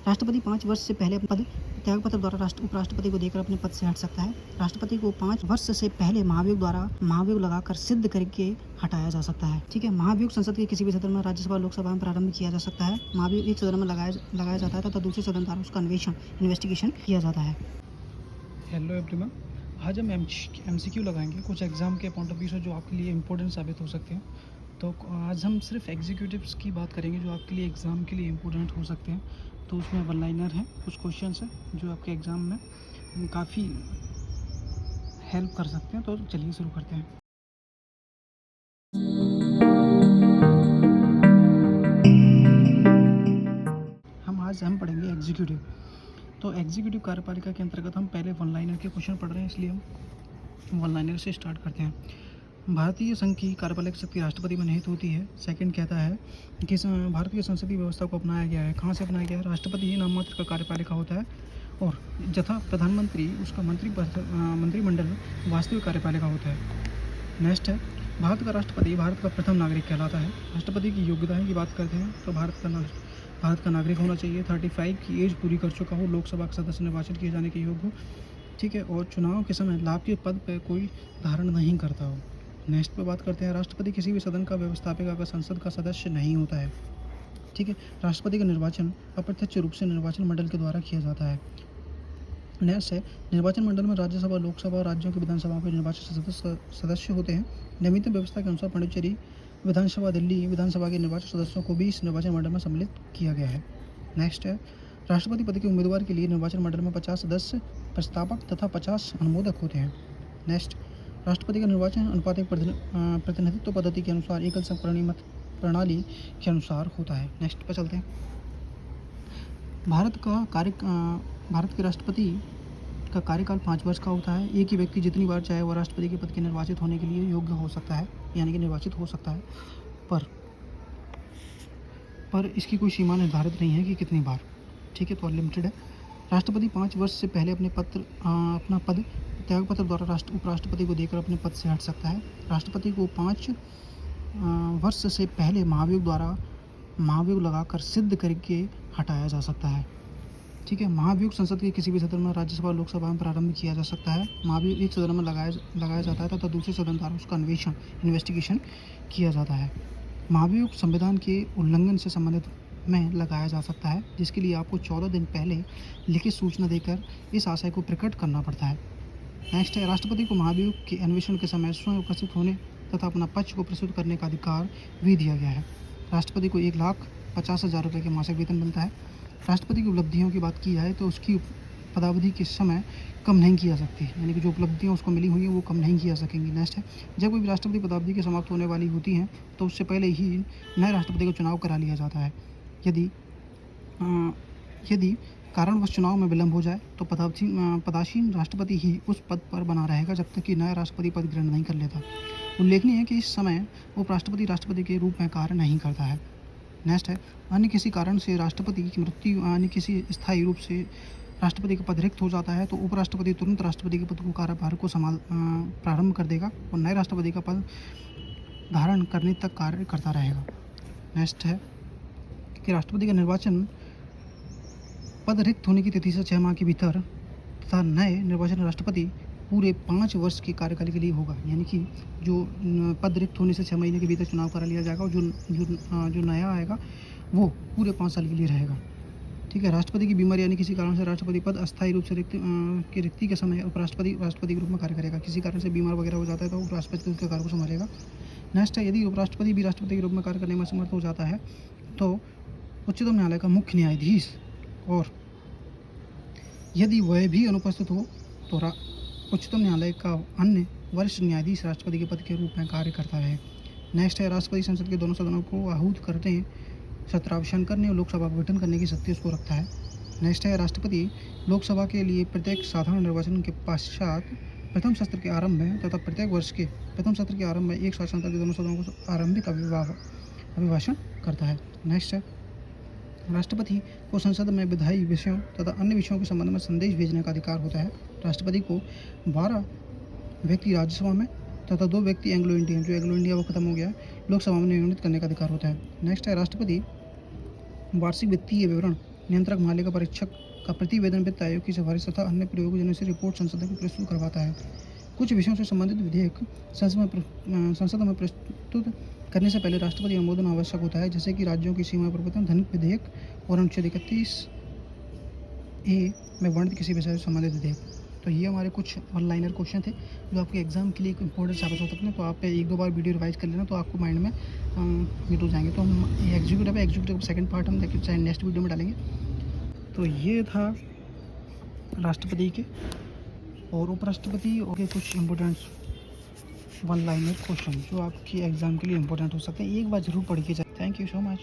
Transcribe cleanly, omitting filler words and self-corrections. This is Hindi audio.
राष्ट्रपति 5 वर्ष से पहले पद त्यागपत्र द्वारा उपराष्ट्रपति को देकर अपने पद से हट सकता है। राष्ट्रपति को 5 वर्ष से पहले महाभियोग लगाकर सिद्ध करके हटाया जा सकता है। ठीक है, महाभियोग संसद के किसी भी सदन में, राज्यसभा, लोकसभा में प्रारंभ किया जा सकता है। महाभियोग एक सदन में लगाया जाता है तथा दूसरे सदन द्वारा उसका इन्वेस्टिगेशन किया जाता है। हेलो एवरीवन, आज हम MCQ लगाएंगे कुछ एग्ज़ाम के पॉइंट ऑफ व्यू से जो आपके लिए इम्पोर्टेंट साबित हो सकते हैं। तो आज हम सिर्फ एग्जीक्यूटिव्स की बात करेंगे जो आपके लिए एग्ज़ाम के लिए इम्पोर्टेंट हो सकते हैं। तो उसमें वन लाइनर हैं, कुछ क्वेश्चंस हैं जो आपके एग्ज़ाम में काफ़ी हेल्प कर सकते हैं। तो चलिए शुरू करते हैं। हम पढ़ेंगे एग्जीक्यूटिव। तो एग्जीक्यूटिव कार्यपालिका के अंतर्गत हम पहले वन लाइनर के क्वेश्चन पढ़ रहे हैं, इसलिए हम वन लाइनर से स्टार्ट करते हैं। भारतीय संघ की कार्यपालक शक्ति राष्ट्रपति में निहित होती है। सेकंड कहता है कि भारतीय संसदीय व्यवस्था को अपनाया गया है। कहाँ से अपनाया गया है? राष्ट्रपति ही नाम मात्र का कार्यपालिका होता है और जथा प्रधानमंत्री उसका मंत्रिमंडल वास्तविक कार्यपालिका होता है। नेक्स्ट है, भारत का राष्ट्रपति भारत का प्रथम नागरिक कहलाता है। राष्ट्रपति की योग्यताएं की बात करते हैं तो भारत का नागरिक होना चाहिए, 35 की एज पूरी कर चुका हो, लोकसभा का सदस्य निर्वाचित किए जाने के योग्य हो, ठीक है, और चुनाव के समय लाभ के पद पर कोई धारण नहीं करता हो। नेक्स्ट पे बात करते हैं, राष्ट्रपति किसी भी सदन का व्यवस्थापक अगर संसद का सदस्य नहीं होता है। ठीक है, राष्ट्रपति का निर्वाचन अप्रत्यक्ष रूप से निर्वाचन मंडल के द्वारा किया जाता है। नेक्स्ट है, निर्वाचन मंडल में राज्यसभा, लोकसभा और राज्यों की विधानसभाओं के निर्वाचित सदस्य होते हैं। नियमित व्यवस्था के अनुसार पांडिचेरी विधानसभा, दिल्ली विधानसभा के निर्वाचित सदस्यों को भी इस निर्वाचन मंडल में सम्मिलित किया गया है। नेक्स्ट है, राष्ट्रपति पद के उम्मीदवार के लिए निर्वाचन मंडल में 50 सदस्य प्रस्तावक तथा 50 अनुमोदक होते हैं। नेक्स्ट, राष्ट्रपति का निर्वाचन अनुपातिक प्रतिनिधित्व पद्धति के अनुसार एकल संग प्रणाली के अनुसार होता है। नेक्स्ट पर चलते हैं। भारत के राष्ट्रपति का कार्यकाल 5 वर्ष का होता है। एक ही व्यक्ति जितनी बार चाहे वह राष्ट्रपति के पद के निर्वाचित होने के लिए योग्य हो सकता है, यानी कि निर्वाचित हो सकता है, पर इसकी कोई सीमा निर्धारित नहीं है कि कितनी बार। ठीक है, तो अनलिमिटेड है। राष्ट्रपति 5 वर्ष से पहले अपना पद त्यागपत्र द्वारा उपराष्ट्रपति को देकर अपने पद से हट सकता है। राष्ट्रपति को 5 वर्ष से पहले महाभियोग लगाकर सिद्ध करके हटाया जा सकता है। ठीक है, महाभियोग संसद के किसी भी सदन में, राज्यसभा, लोकसभा में प्रारंभ किया जा सकता है। महाभियोग एक सदन में लगाया जाता है तथा दूसरे सदन द्वारा उसका इन्वेस्टिगेशन किया जाता है। महाभियोग संविधान के उल्लंघन से संबंधित में लगाया जा सकता है, जिसके लिए आपको 14 दिन पहले लिखित सूचना देकर इस आशय को प्रकट करना पड़ता है। नेक्स्ट है, राष्ट्रपति को महाभियोग के अन्वेषण के समय स्वयं उपस्थित होने तथा अपना पक्ष को प्रस्तुत करने का अधिकार भी दिया गया है। राष्ट्रपति को 1,50,000 रुपये के मासिक वेतन मिलता है। राष्ट्रपति की उपलब्धियों की बात की जाए तो उसकी पदावधि के समय कम नहीं की जा सकती, यानी कि जो उपलब्धियां उसको मिली हुई हैं वो कम नहीं की जा सकेंगी। नेक्स्ट है, जब कोई राष्ट्रपति पदावधि के समाप्त होने वाली होती हैं तो उससे पहले ही नए राष्ट्रपति का चुनाव करा लिया जाता है। यदि कारणवश चुनाव में विलंब हो जाए तो पदासीन राष्ट्रपति ही उस पद पर बना रहेगा जब तक कि नया राष्ट्रपति पद ग्रहण नहीं कर लेता। उल्लेखनीय है कि इस समय उपराष्ट्रपति राष्ट्रपति के रूप में कार्य नहीं करता है। नेक्स्ट है, अन्य किसी कारण से राष्ट्रपति की मृत्यु, अन्य किसी स्थायी रूप से राष्ट्रपति का पद रिक्त हो जाता है तो उपराष्ट्रपति तुरंत राष्ट्रपति के पद को कार्यभार को प्रारंभ कर देगा और नए राष्ट्रपति का पद धारण करने तक कार्य करता रहेगा। नेक्स्ट है कि राष्ट्रपति का निर्वाचन पद रिक्त होने की तिथि से 6 माह के भीतर तथा नए निर्वाचन राष्ट्रपति पूरे 5 वर्ष के कार्यकाल के लिए होगा, यानी कि जो पद रिक्त होने से 6 महीने के भीतर चुनाव करा लिया जाएगा और जो नया आएगा वो पूरे 5 साल के लिए रहेगा। ठीक है, राष्ट्रपति की बीमारी यानी किसी कारण से राष्ट्रपति पद अस्थायी रूप से रिक्ति के समय उपराष्ट्रपति राष्ट्रपति के रूप में कार्य करेगा। किसी कारण से बीमार वगैरह हो जाता है तो उपराष्ट्रपति उसके कार्य को संभालेगा। नेक्स्ट है, यदि उपराष्ट्रपति भी राष्ट्रपति के रूप में कार्य करने में असमर्थ हो जाता है तो उच्चतम न्यायालय का मुख्य न्यायाधीश, और यदि वह भी अनुपस्थित हो तो उच्चतम न्यायालय का अन्य वरिष्ठ न्यायाधीश राष्ट्रपति के पद के रूप में कार्य करता है। नेक्स्ट है, राष्ट्रपति संसद के दोनों सदनों को आहूत करने, सत्रावसान करने और लोकसभा का गठन करने की शक्ति उसको रखता है। नेक्स्ट है, राष्ट्रपति लोकसभा के लिए प्रत्येक साधारण निर्वाचन के पश्चात प्रथम सत्र के आरंभ में तथा प्रत्येक वर्ष के प्रथम सत्र के आरंभ में एक साथ संसद के दोनों सदनों को आरंभिक अभिभाषण करता है। नेक्स्ट है, राष्ट्रपति को संसद में विधायी विषयों तथा अन्य विषयों के संबंध में संदेश भेजने का अधिकार होता है। राष्ट्रपति को 12 व्यक्ति राज्यसभा में तथा 2 व्यक्ति एंग्लो इंडियन, जो एंग्लो इंडिया वो खत्म हो गया, लोकसभा में नियमित करने का अधिकार होता है। नेक्स्ट है, राष्ट्रपति वार्षिक वित्तीय विवरण नियंत्रक महालेखा परीक्षक का प्रतिवेदन वित्त आयोग की सिफारिश तथा अन्य प्रयोजनों से रिपोर्ट संसद में प्रस्तुत करवाता है। कुछ विषयों से संबंधित विधेयक संसद में प्रस्तुत करने से पहले राष्ट्रपति अनुमोदन आवश्यक होता है, जैसे कि राज्यों की सीमा परिवर्तन, धनिक विधेयक और अनुच्छेद 31A में वर्णित किसी विषय से संबंधित विधेयक। तो ये हमारे कुछ वन लाइनर क्वेश्चन थे जो आपके एग्जाम के लिए इंपॉर्टेंट साबित हो सकते हैं। तो आप एक दो बार वीडियो रिवाइज कर लेना तो आपको माइंड में फिट हो जाएंगे। तो हम ये एग्जीक्यूटिव सेकंड पार्ट हम चाहे नेक्स्ट वीडियो में डालेंगे। तो ये था राष्ट्रपति के और उपराष्ट्रपति और के कुछ इंपॉर्टेंट वन लाइनर क्वेश्चन जो आपके एग्जाम के लिए इंपॉर्टेंट हो सकते हैं। एक बार जरूर पढ़ के जाए। Thank you so much.